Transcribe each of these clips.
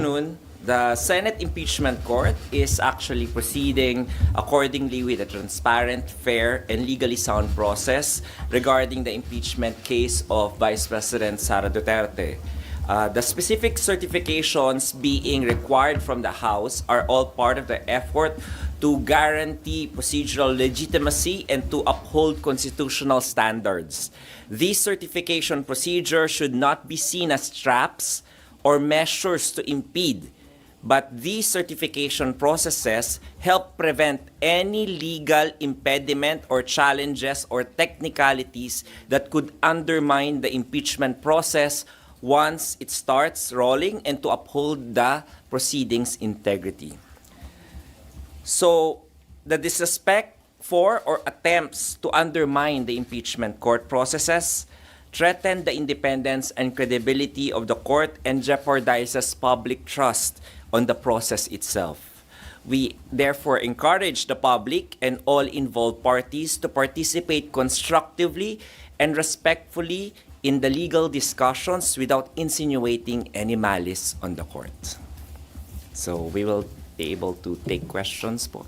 The Senate Impeachment Court is actually proceeding accordingly with a transparent, fair, and legally sound process regarding the impeachment case of Vice President Sara Duterte. The specific certifications being required from the House are all part of the effort to guarantee procedural legitimacy and to uphold constitutional standards. These certification procedures should not be seen as traps or measures to impede, but these certification processes help prevent any legal impediment or challenges or technicalities that could undermine the impeachment process once it starts rolling and to uphold the proceedings' integrity. So, the disrespect for or attempts to undermine the impeachment court processes threaten the independence and credibility of the court and jeopardizes public trust on the process itself. We therefore encourage the public and all involved parties to participate constructively and respectfully in the legal discussions without insinuating any malice on the court. So we will be able to take questions po.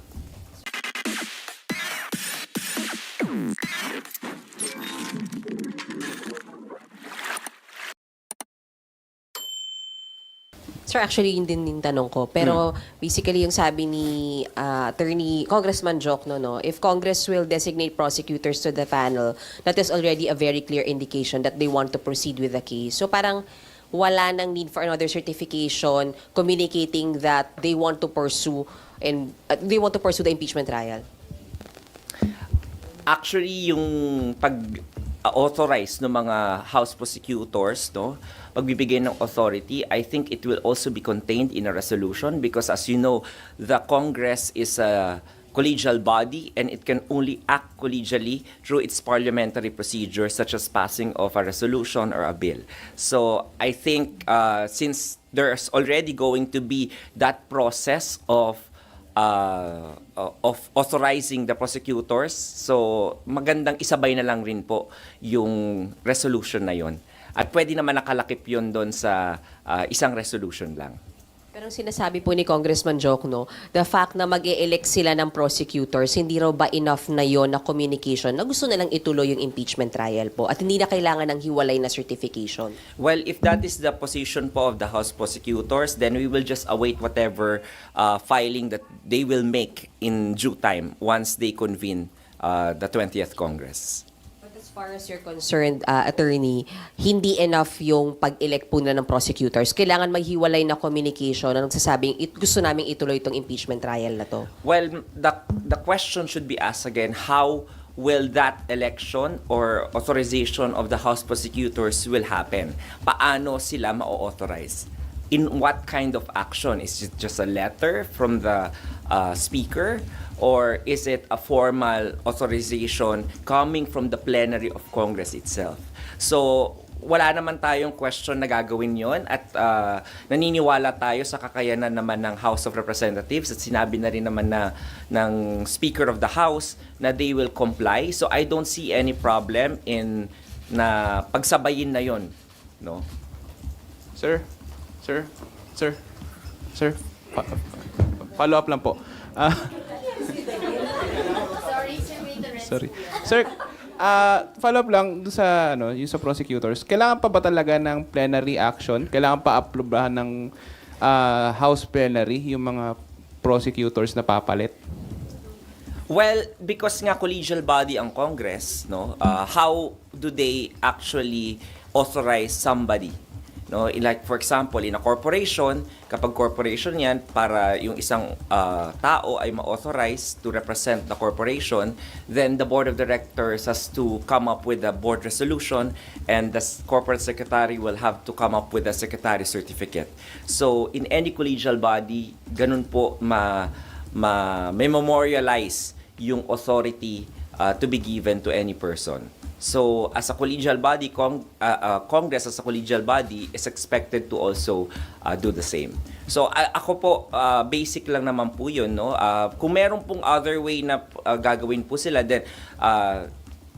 Sir, actually, yun din yung tanong ko. Pero basically, yung sabi ni Attorney Congressman Jokno, no, if Congress will designate prosecutors to the panel, that is already a very clear indication that they want to proceed with the case. So parang wala nang need for another certification communicating that they want to pursue the impeachment trial. Actually, yung pag-authorize ng mga House prosecutors, no, pagbibigay ng authority, I think it will also be contained in a resolution because as you know, the Congress is a collegial body and it can only act collegially through its parliamentary procedures such as passing of a resolution or a bill. So I think since there's already going to be that process of authorizing the prosecutors, so magandang isabay na lang rin po yung resolution na yon. At pwede naman nakalakip yun doon sa isang resolution lang. Pero ang sinasabi po ni Congressman Jokno, the fact na mag-e-elect sila ng prosecutors, hindi raw ba enough na yon na communication na gusto na lang ituloy yung impeachment trial po at hindi na kailangan ng hiwalay na certification? Well, if that is the position po of the House prosecutors, then we will just await whatever filing that they will make in due time once they convene the 20th Congress. As far as you're concerned, attorney, hindi enough yung pag-elect po na ng prosecutors. Kailangan maghiwalay na communication na nagsasabing gusto namin ituloy itong impeachment trial na to. Well, the question should be asked again, how will that election or authorization of the House prosecutors will happen? Paano sila ma-authorize? In what kind of action? Is it just a letter from the speaker? Or is it a formal authorization coming from the plenary of Congress itself? So, wala naman tayong question na gagawin yon at naniniwala tayo sa kakayanan naman ng House of Representatives at sinabi na rin naman ng Speaker of the House na they will comply. So, I don't see any problem in na pagsabayin na yon, no? Sir, follow up lang po. Sorry. Sir, follow up lang doon sa yung sa prosecutors. Kailangan pa ba talaga ng plenary action? Kailangan pa aprobahan ng House plenary yung mga prosecutors na papalit? Well, because nga collegial body ang Congress, no? How do they actually authorize somebody? No, like for example, in a corporation, kapag corporation yan, para yung isang tao ay ma-authorize to represent the corporation, then the board of directors has to come up with a board resolution and the corporate secretary will have to come up with a secretary certificate. So, in any collegial body, ganun po may memorialize yung authority to be given to any person. So, as a collegial body, Congress as a collegial body is expected to also do the same. So, ako po, basic lang naman po yun, no? Kung meron pong other way na gagawin po sila, then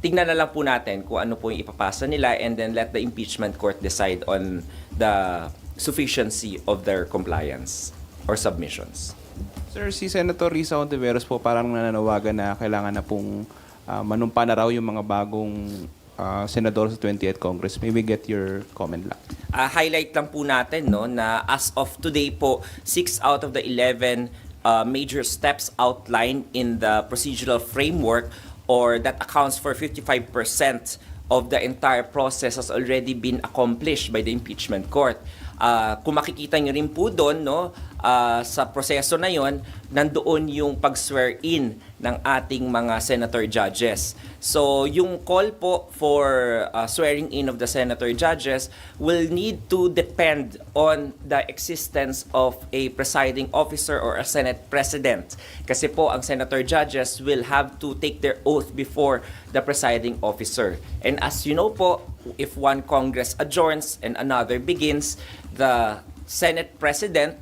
tingnan na lang po natin kung ano po yung ipapasa nila and then let the impeachment court decide on the sufficiency of their compliance or submissions. Sir, si Senator Risa Hontiveros po parang nananawagan na kailangan na pong manumpa na raw yung mga bagong senador sa 20th Congress. May we get your comment lang? Highlight lang po natin no, na as of today po, 6 out of the 11 major steps outlined in the procedural framework or that accounts for 55% of the entire process has already been accomplished by the impeachment court. Kung makikita nyo rin po doon, no, sa proseso na yon, nandoon yung pag-swear in ng ating mga senator judges. So, yung call po for swearing in of the senator judges will need to depend on the existence of a presiding officer or a Senate President. Kasi po, ang senator judges will have to take their oath before the presiding officer. And as you know po, if one Congress adjourns and another begins, the Senate President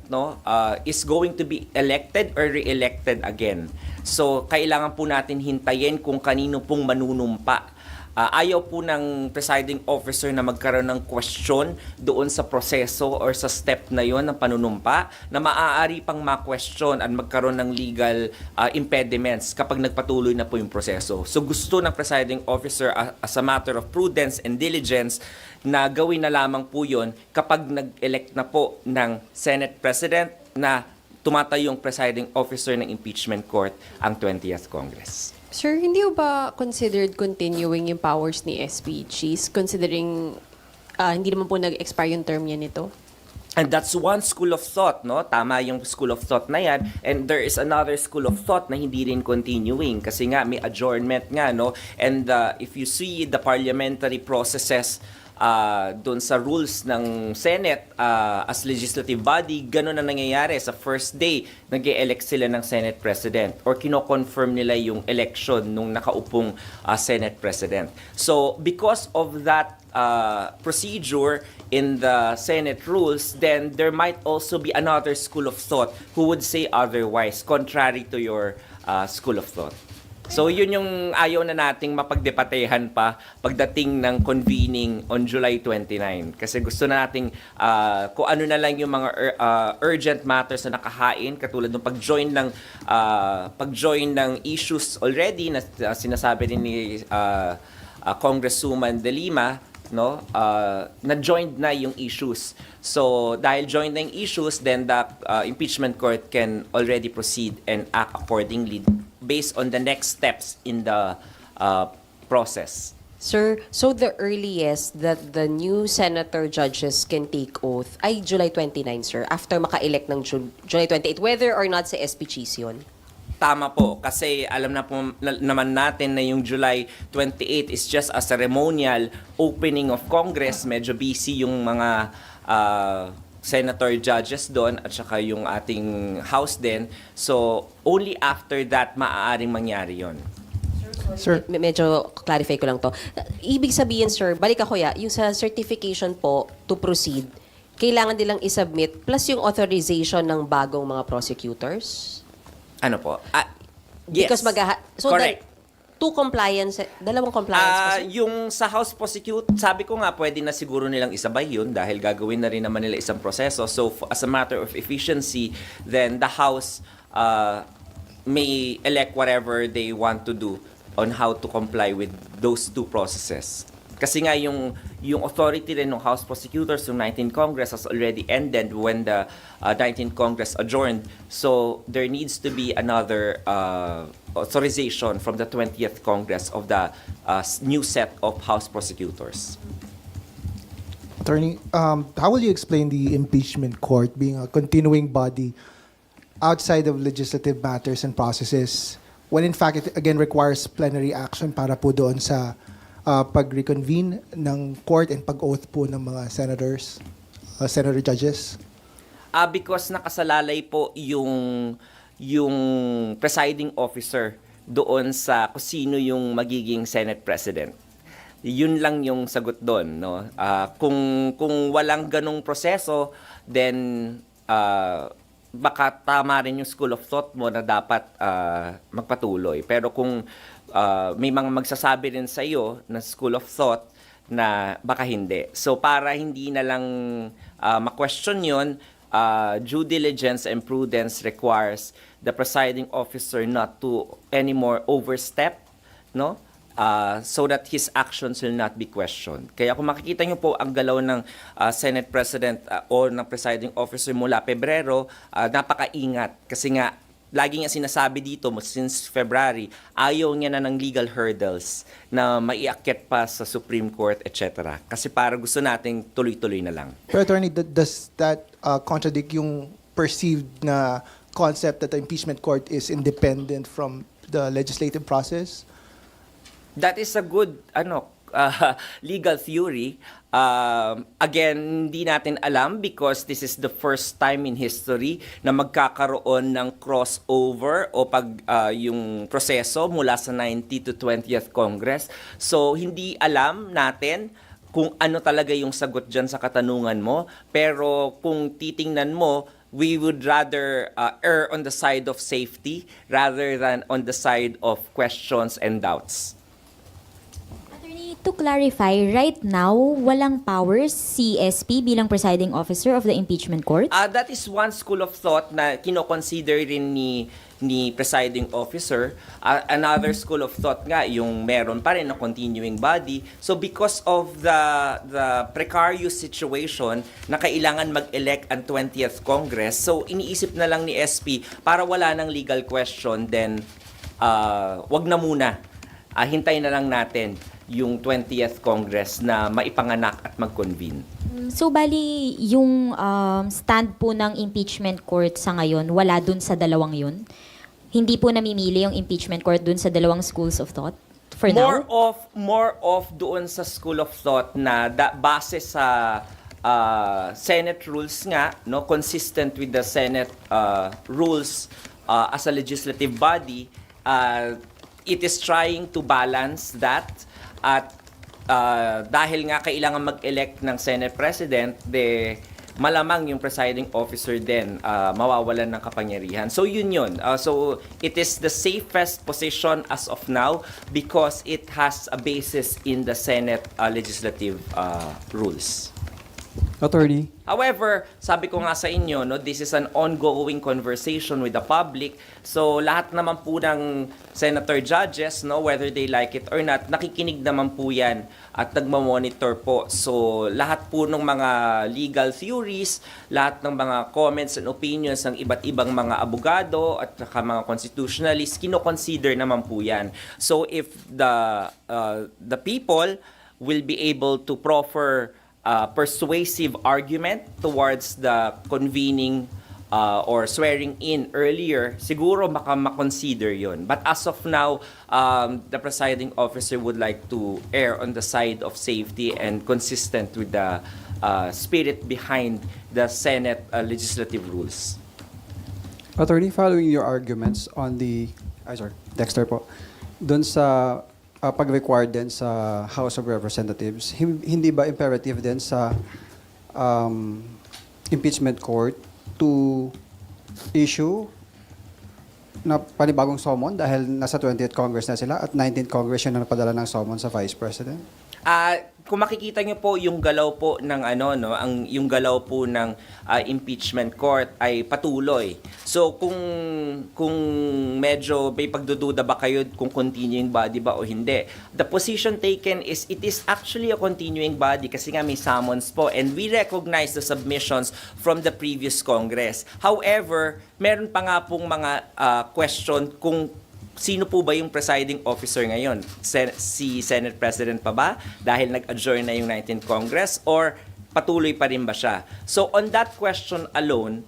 is going to be elected or re-elected again. So, kailangan po natin hintayin kung kanino pong manunumpa. Ayaw po ng presiding officer na magkaroon ng question doon sa proseso or sa step na yon ng panunumpa na maaari pang ma-question at magkaroon ng legal impediments kapag nagpatuloy na po yung proseso. So gusto ng presiding officer as a matter of prudence and diligence na gawin na lamang po yon kapag nag-elect na po ng Senate President na tumatayong presiding officer ng impeachment court ang 20th Congress. Sir, hindi ho ba considered continuing yung powers ni SPGs considering hindi naman po nag-expire yung term niya nito? And that's one school of thought, no? Tama yung school of thought na yan. And there is another school of thought na hindi rin continuing kasi nga may adjournment nga, no? And if you see the parliamentary processes doon sa rules ng Senate as legislative body, gano'n na nangyayari sa first day nag-e-elect sila ng Senate President or kino-confirm nila yung election nung nakaupong Senate President. So because of that procedure in the Senate rules, then there might also be another school of thought who would say otherwise, contrary to your school of thought. So yun yung ayaw na nating mapagdebatehan pa pagdating ng convening on July 29. Kasi gusto na nating kung ano na lang yung mga urgent matters na nakahain, katulad ng pag-join ng issues already na sinasabi rin ni Congresswoman De Lima, no? Na-joined na yung issues. So dahil joined na yung issues, then the impeachment court can already proceed and act accordingly based on the next steps in the process. Sir, so the earliest that the new senator judges can take oath ay July 29, sir, after maka-elect ng July 28, whether or not sa SPGs yun? Tama po, kasi alam na po naman natin na yung July 28 is just a ceremonial opening of Congress. Medyo busy yung mga senator judges doon at saka yung ating House din. So, only after that maaaring mangyari yon. Sir, Medyo clarify ko lang to. Ibig sabihin, sir, balik ako yung sa certification po to proceed, kailangan nilang isubmit plus yung authorization ng bagong mga prosecutors? Ano po? Yes. Because so correct. dalawang compliance po, sir? Yung sa House Prosecute, sabi ko nga, pwede na siguro nilang isabay yun dahil gagawin na rin naman nila isang proseso. So, as a matter of efficiency, then the House may elect whatever they want to do on how to comply with those two processes. Kasi nga yung authority rin ng House Prosecutors ng 19th Congress has already ended when the 19th Congress adjourned. So there needs to be another authorization from the 20th Congress of the new set of House Prosecutors. Attorney, how will you explain the impeachment court being a continuing body outside of legislative matters and processes when in fact it again requires plenary action para po doon sa pag-reconvene ng court and pag-oath po ng mga senators, senator judges? Because nakasalalay po yung presiding officer doon sa kung sino yung magiging Senate President. Yun lang yung sagot doon, no? Kung walang ganong proseso, then baka tama rin yung school of thought mo na dapat magpatuloy. Pero kung may mga magsasabi rin sa iyo na school of thought na baka hindi. So para hindi na lang ma-question yun, due diligence and prudence requires the presiding officer not to anymore overstep, no? So that his actions will not be questioned. Kaya kung makikita niyo po ang galaw ng Senate President o ng presiding officer mula Pebrero, napakaingat kasi nga lagi niya sinasabi dito since February, ayaw niya na ng legal hurdles na maiakyat pa sa Supreme Court, etc. Kasi para gusto nating tuloy-tuloy na lang. Pero Attorney, does that contradict yung perceived na concept that the impeachment court is independent from the legislative process? That is a good legal theory. Again, hindi natin alam because this is the first time in history na magkakaroon ng crossover o yung proseso mula sa 90th to 20th Congress. So, hindi alam natin kung ano talaga yung sagot dyan sa katanungan mo. Pero kung titingnan mo, we would rather err on the side of safety rather than on the side of questions and doubts. To clarify, right now, walang powers si SP bilang presiding officer of the impeachment court? That is one school of thought na kino-consider rin ni presiding officer. Another school of thought nga, yung meron pa rin na continuing body. So because of the precarious situation na kailangan mag-elect ang 20th Congress, so iniisip na lang ni SP para wala ng legal question, then wag na muna. Hintayin na lang natin yung 20th Congress na maipanganak at mag-convene. So, bali, yung stand po ng impeachment court sa ngayon, wala dun sa dalawang yun? Hindi po namimili yung impeachment court dun sa dalawang schools of thought for now? More of doon sa school of thought na base sa Senate rules nga, no, consistent with the Senate rules as a legislative body, it is trying to balance that. At dahil nga kailangan mag-elect ng Senate President, malamang yung presiding officer din mawawalan ng kapangyarihan. So yun. So it is the safest position as of now because it has a basis in the Senate legislative rules. Attorney. However, sabi ko nga sa inyo, no, this is an ongoing conversation with the public. So lahat naman po ng senator judges, no, whether they like it or not, nakikinig naman po yan at nagmamonitor po. So lahat po ng mga legal theories, lahat ng mga comments and opinions ng iba't ibang mga abogado at saka mga constitutionalists, kino-consider naman po yan. So if the people will be able to proffer persuasive argument towards the convening or swearing in earlier, siguro makonsider yun. But as of now, the presiding officer would like to err on the side of safety and consistent with the spirit behind the Senate legislative rules. Attorney, following your arguments on Dexter po, dun sa pag-require din sa House of Representatives, hindi ba imperative din sa impeachment court to issue na panibagong summon dahil nasa 20th Congress na sila at 19th Congress yun na napadala ng summon sa Vice President? Kung makikita niyo po yung galaw po ng yung galaw po ng impeachment court ay patuloy. So kung medyo may pagdududa ba kayo kung continuing body ba o hindi, the position taken is it is actually a continuing body kasi nga may summons po and we recognize the submissions from the previous Congress. However, meron pa nga pong mga question kung sino po ba yung presiding officer ngayon? Si Senate President pa ba? Dahil nag-adjourn na yung 19th Congress? Or patuloy pa rin ba siya? So on that question alone,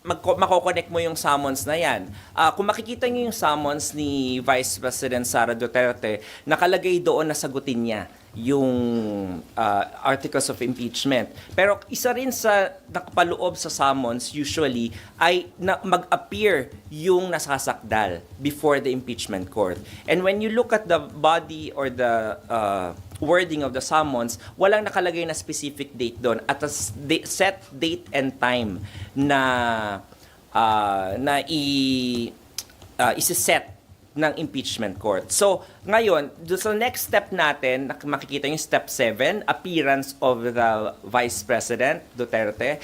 mako-connect mo yung summons na yan. Kung makikita niyo yung summons ni Vice President Sara Duterte, nakalagay doon na sagutin niya yung articles of impeachment. Pero isa rin sa nakapaloob sa summons usually ay mag-appear yung nasasakdal before the impeachment court. And when you look at the body or the wording of the summons, walang nakalagay na specific date doon at a set date and time na isiset ng impeachment court. So, ngayon, doon sa next step natin, makikita yung step 7, appearance of the Vice President Duterte.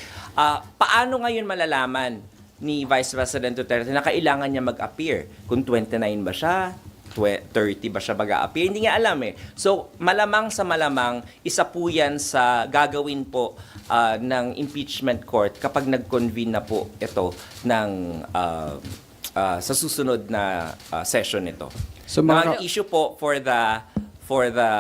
Paano ngayon malalaman ni Vice President Duterte na kailangan niya mag-appear? Kung 29 ba siya? 30 ba siya mag-a-appear? Hindi niya alam eh. So, malamang sa malamang, isa po yan sa gagawin po ng impeachment court kapag nag-convene na po ito ng sa susunod na session nito. So, Now, ang issue po for the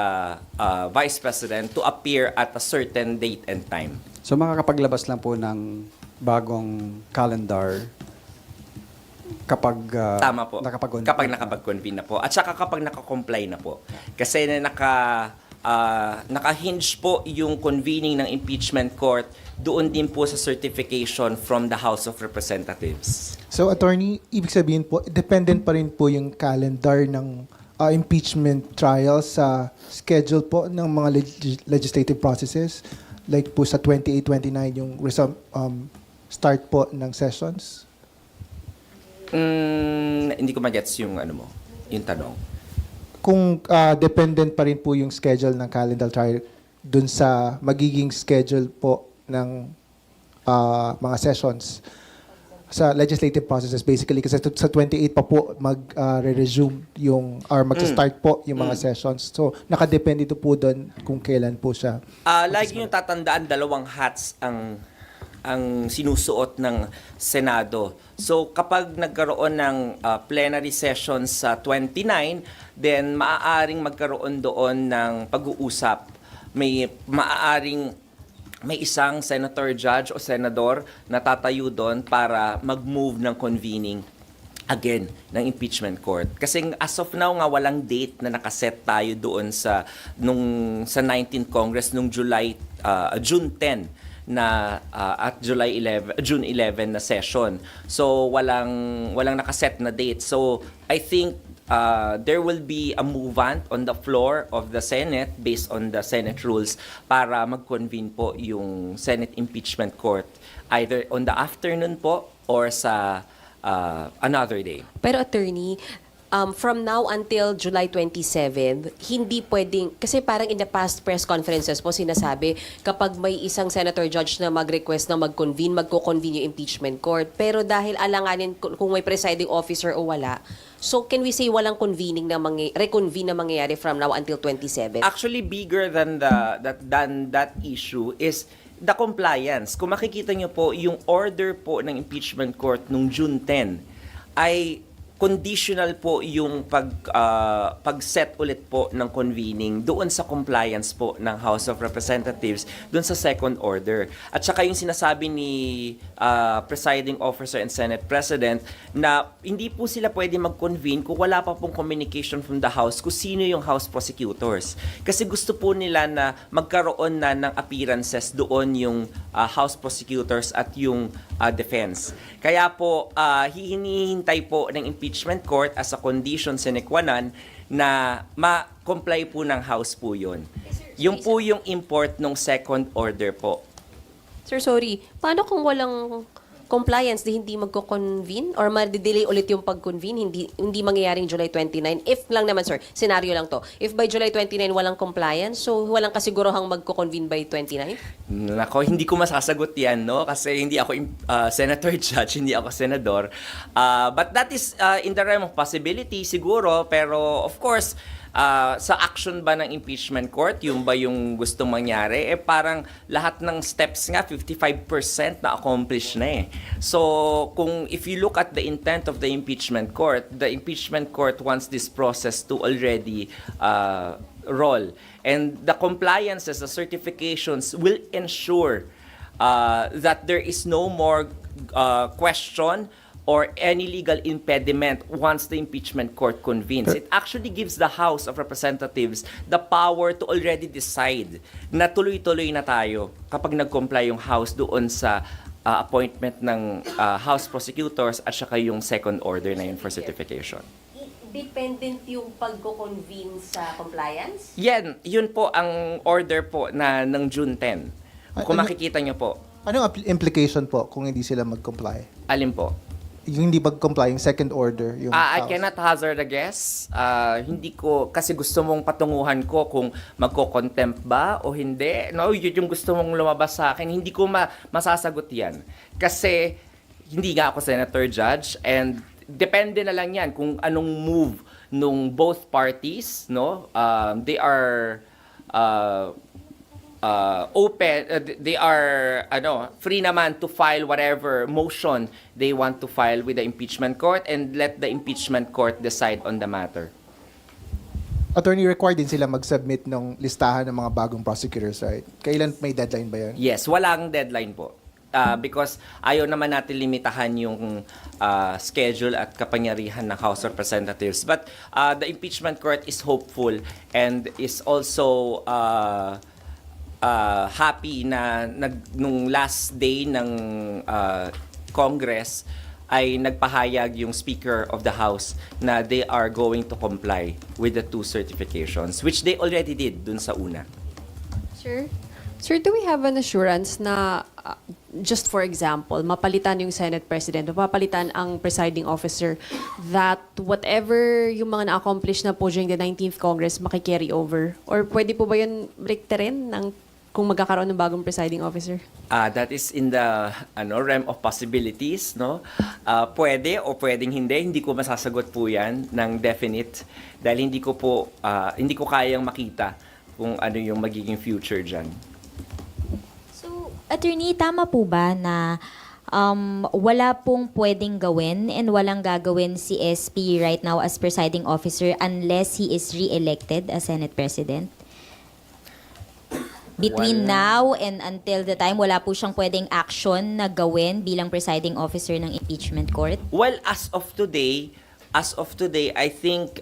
Vice President to appear at a certain date and time. So makakapaglabas lang po ng bagong calendar kapag Tama po. nakapag-convene. Kapag nakapag-convene na po. At saka kapag naka-comply na po. Kasi naka-hinge po yung convening ng impeachment court doon din po sa certification from the House of Representatives. So, attorney, ibig sabihin po, dependent pa rin po yung calendar ng impeachment trial sa schedule po ng mga legislative processes, like po sa 28-29 yung start po ng sessions? Hindi ko magets yung yung tanong. Kung dependent pa rin po yung schedule ng calendar trial dun sa magiging schedule po ng mga sessions sa legislative processes basically, kasi sa 28 pa po mag-resume yung or mag-start po yung mga sessions. So nakadepende ito po doon kung kailan po siya. Lagi yung tatandaan, dalawang hats ang sinusuot ng Senado. So kapag nagkaroon ng plenary session sa 29, then maaaring magkaroon doon ng pag-uusap. May isang senator judge o senador na tatayo doon para mag-move ng convening again ng impeachment court. Kasi as of now nga walang date na nakaset tayo doon sa 19th Congress nung June 10 na at June 11 na session. So walang nakaset na date. So I think there will be a movement on the floor of the Senate based on the Senate rules para mag-convene po yung Senate Impeachment Court either on the afternoon po or sa another day. Pero attorney, from now until July 27, hindi pwedeng, kasi parang in the past press conferences po sinasabi, kapag may isang senator judge na mag-request na mag-convene, magko-convene yung impeachment court. Pero dahil alanganin kung may presiding officer o wala, so can we say walang convening na reconvene na mangyayari from now until 27? Actually, bigger than that issue is the compliance. Kung makikita nyo po, yung order po ng impeachment court nung June 10 ay conditional po yung pag-set ulit po ng convening doon sa compliance po ng House of Representatives doon sa second order. At saka yung sinasabi ni presiding officer and Senate President na hindi po sila pwede mag-convene kung wala pa pong communication from the House kung sino yung House prosecutors. Kasi gusto po nila na magkaroon na ng appearances doon yung House prosecutors at yung defense. Kaya po, hinihintay po ng impeachment court as a condition sine qua non na ma-comply po ng House po yun. Yung po yung import ng second order po. Sir, sorry. Paano kung walang compliance, hindi magko-convene? Or ma-delay ulit yung pag-convene? Hindi mangyayaring July 29? If lang naman, sir, scenario lang to. If by July 29 walang compliance, so walang kasigurohang magko-convene by 29? Nako, hindi ko masasagot yan, no? Kasi hindi ako senator judge, hindi ako senador. But that is in the realm of possibility, siguro. Pero, of course, sa action ba ng impeachment court, yung ba yung gustong mangyari? Parang lahat ng steps nga, 55% na accomplish na eh. So, if you look at the intent of the impeachment court wants this process to already roll. And the compliances, the certifications will ensure that there is no more question or any legal impediment once the impeachment court convenes. It actually gives the House of Representatives the power to already decide na tuloy-tuloy na tayo kapag nag-comply yung House doon sa appointment ng House prosecutors at saka yung second order na yun for certification. Dependent yung pagko-convene sa compliance? Yun po ang order po na ng June 10. Kung makikita nyo po. Anong implication po kung hindi sila mag-comply? Alin po? yung hindi pag-comply, yung second order, yung I House. cannot hazard a guess. Hindi ko, kasi gusto mong patunguhan ko kung magko-contempt ba o hindi. No, yun yung gusto mong lumabas sa akin. Hindi ko masasagot yan. Kasi hindi nga ako senator judge and depende na lang yan kung anong move nung both parties, no? They are open, they are free naman to file whatever motion they want to file with the impeachment court and let the impeachment court decide on the matter. Attorney, required din sila mag-submit ng listahan ng mga bagong prosecutors, right? Kailan may deadline ba yan? Yes, walang deadline po. Because ayaw naman natin limitahan yung schedule at kapangyarihan ng House of Representatives. But the impeachment court is hopeful and is also happy na nung last day ng Congress ay nagpahayag yung Speaker of the House na they are going to comply with the 2 certifications, which they already did dun sa una. Sir, do we have an assurance na, just for example, mapalitan yung Senate President, mapalitan ang presiding officer, that whatever yung mga na-accomplish na po during the 19th Congress makikarry over? Or pwede po ba yun rin ng kung magkakaroon ng bagong presiding officer? That is in the realm of possibilities, no? Pwede o pwedeng hindi. Hindi ko masasagot po 'yan ng definite dahil hindi ko kayang makita kung ano yung magiging future diyan. So, attorney, tama po ba na wala pong pwedeng gawin and walang gagawin si SP right now as presiding officer unless he is re-elected as Senate President? Between now and until the time, wala po siyang pwedeng action na gawin bilang presiding officer ng impeachment court? Well, as of today, I think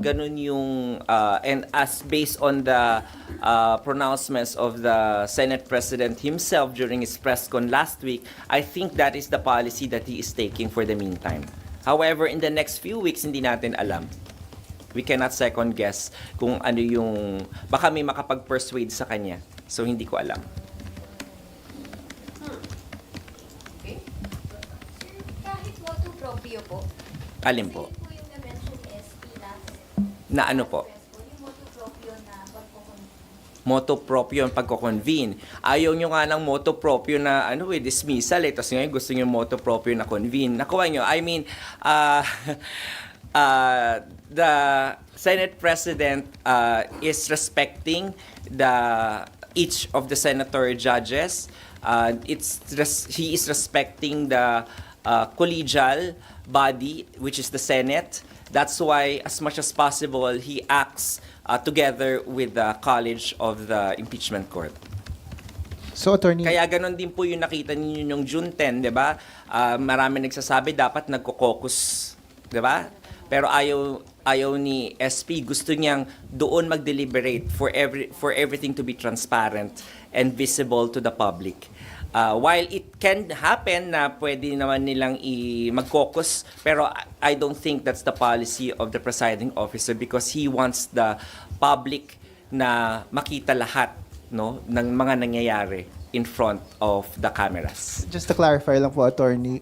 ganun yung and as based on the pronouncements of the Senate President himself during his press con last week, I think that is the policy that he is taking for the meantime. However, in the next few weeks, hindi natin alam. We cannot second guess kung ano yung baka may makapag-persuade sa kanya. So hindi ko alam. Kahit motu proprio po. Alin po? Kasi yun po yung na-mention SP last. Na ano po? Yung motu proprio na pagkukontrol. Moto proprio ang pagko-convene. Ayaw nyo nga ng moto proprio na dismissal Tapos ngayon gusto nyo moto proprio na convene. Nakuha nyo. I mean, the Senate President is respecting each of the senator judges. He is respecting the collegial body, which is the Senate. That's why, as much as possible, he acts together with the College of the Impeachment Court. So, Attorney, Kaya ganon din po yung nakita ninyo yung June 10, di ba? Marami nagsasabi dapat nagko-caucus, di ba? Pero ayaw ni SP, gusto niyang doon mag-deliberate for everything to be transparent and visible to the public. While it can happen na pwede naman nilang mag-caucus, pero I don't think that's the policy of the presiding officer because he wants the public na makita lahat ng mga nangyayari in front of the cameras. just to clarify lang po, Attorney,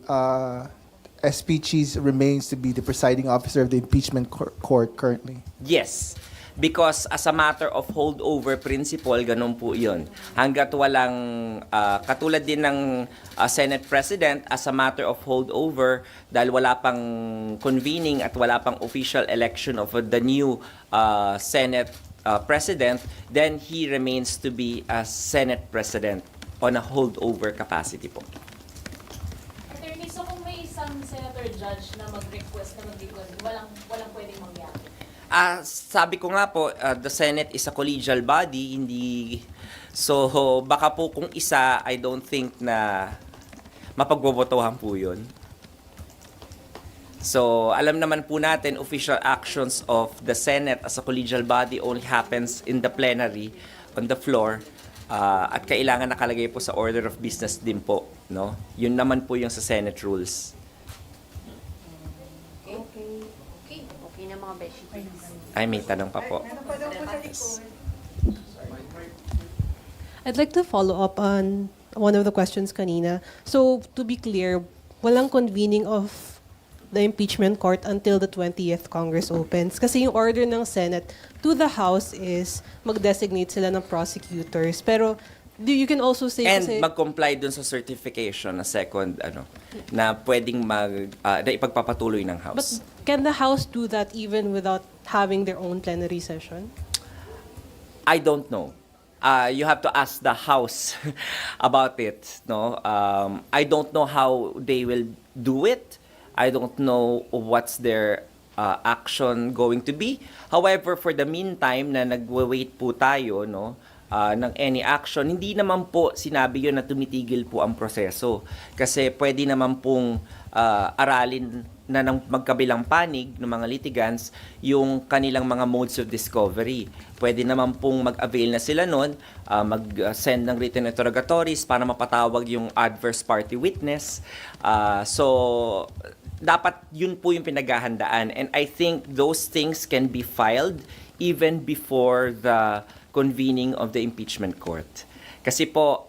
SP Cheese remains to be the presiding officer of the impeachment court currently. Yes. Because as a matter of holdover principle, ganun po yun. Hanggat walang, katulad din ng Senate President, as a matter of holdover, dahil wala pang convening at wala pang official election of the new Senate President, then he remains to be a Senate President on a holdover capacity po. Attorney, so kung may isang senator judge na mag-request na mag-request, walang pwedeng mangyari? Sabi ko nga po, the Senate is a collegial body, hindi... So, baka po kung isa, I don't think na mapagbobotohan po yun. So, alam naman po natin, official actions of the Senate as a collegial body only happens in the plenary, on the floor, at kailangan nakalagay po sa order of business din po. No? Yun naman po yung sa Senate rules. Okay na mga beshi. Ay, may tanong pa po. I'd like to follow up on one of the questions kanina. So, to be clear, walang convening of the impeachment court until the 20th Congress opens. Kasi yung order ng Senate to the House is mag-designate sila ng prosecutors. Pero you can also say And kasi, mag-comply dun sa certification na second, na pwedeng na ipagpapatuloy ng but House. can the House do that even without having their own plenary session? I don't know. You have to ask the House about it. No, I don't know how they will do it. I don't know what's their action going to be. However, for the meantime, na nagwe-wait po tayo, no, ng any action, hindi naman po sinabi yun na tumitigil po ang proseso. Kasi pwede naman pong aralin na ng magkabilang panig ng mga litigants yung kanilang mga modes of discovery. Pwede naman pong mag-avail na sila nun, mag-send ng written interrogatories para mapatawag yung adverse party witness. So, dapat yun po yung pinaghahandaan. And I think those things can be filed even before the convening of the impeachment court. Kasi po,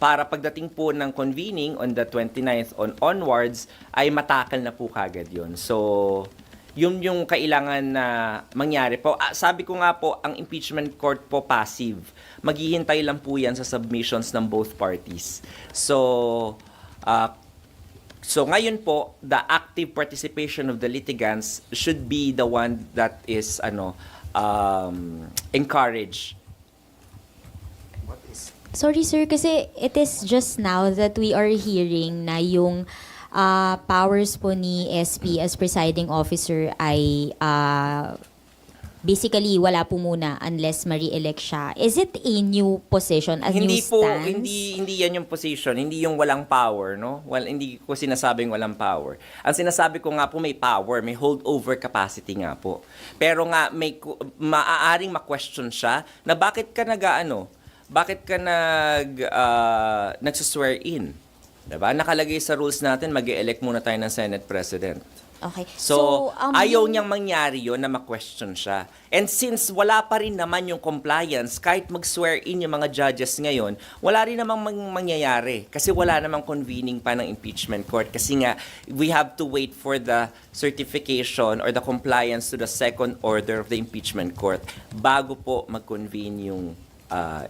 para pagdating po ng convening on the 29th onwards, ay matakal na po kagad yun. So, yun yung kailangan na mangyari po. Sabi ko nga po, ang impeachment court po passive. Maghihintay lang po yan sa submissions ng both parties. So ngayon po, the active participation of the litigants should be the one that is encouraged. Sorry sir, kasi it is just now that we are hearing na yung powers po ni SP as presiding officer ay basically wala po muna unless ma-re-elect siya. Is it a new position, a Hindi new po, stance? hindi yan yung position, hindi yung walang power, no? Well, hindi ko sinasabing walang power. Ang sinasabi ko nga po may power, may holdover capacity nga po. Pero nga may maaaring ma-question siya na bakit ka bakit ka nagsuswear in? Diba? Nakalagay sa rules natin, mag-elect muna tayo ng Senate President. Okay. So, ayaw yung- niyang mangyari yun na ma-question siya. And since wala pa rin naman yung compliance, kahit mag-swear in yung mga judges ngayon, wala rin namang mangyayari. Kasi wala namang convening pa ng impeachment court. Kasi nga, we have to wait for the certification or the compliance to the second order of the impeachment court bago po mag-convene yung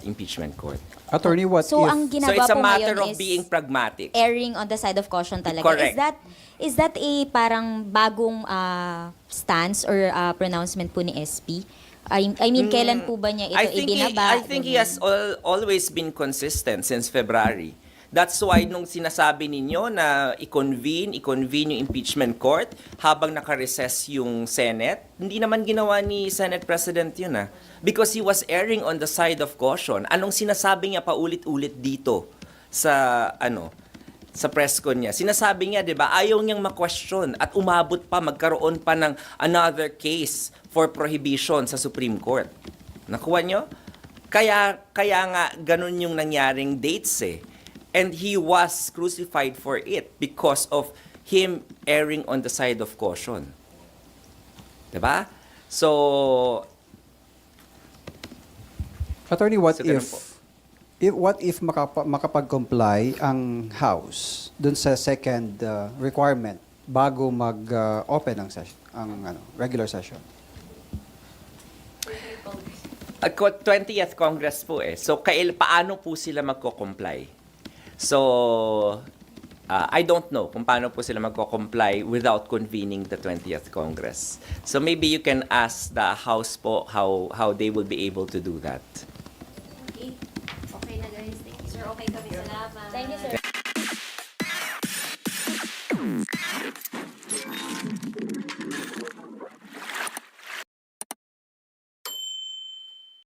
impeachment court. Attorney, what So, if... ang So ginagawa it's a po matter ngayon of is being pragmatic. erring on the side of caution talaga. Correct. Is that a parang bagong stance or pronouncement po ni SP? I mean, kailan po ba niya ito ibinaba? I think he has always been consistent since February. That's why nung sinasabi ninyo na i-convene yung impeachment court habang naka-recess yung Senate, hindi naman ginawa ni Senate President yun because he was erring on the side of caution. Anong sinasabi niya paulit-ulit dito sa sa press con niya? Sinasabi niya, 'di ba, ayaw niyang ma-question at umabot pa magkaroon pa ng another case for prohibition sa Supreme Court. Nakuha niyo? Kaya nga ganun yung nangyaring dates And he was crucified for it because of him erring on the side of caution. Diba? So, Attorney, what So, ganun po. what if makapag-comply ang House dun sa second requirement bago mag-open ang session, regular session? 20th Congress po So, paano po sila magko-comply? So, I don't know kung paano po sila magko-comply without convening the 20th Congress. So maybe you can ask the House po how they will be able to do that.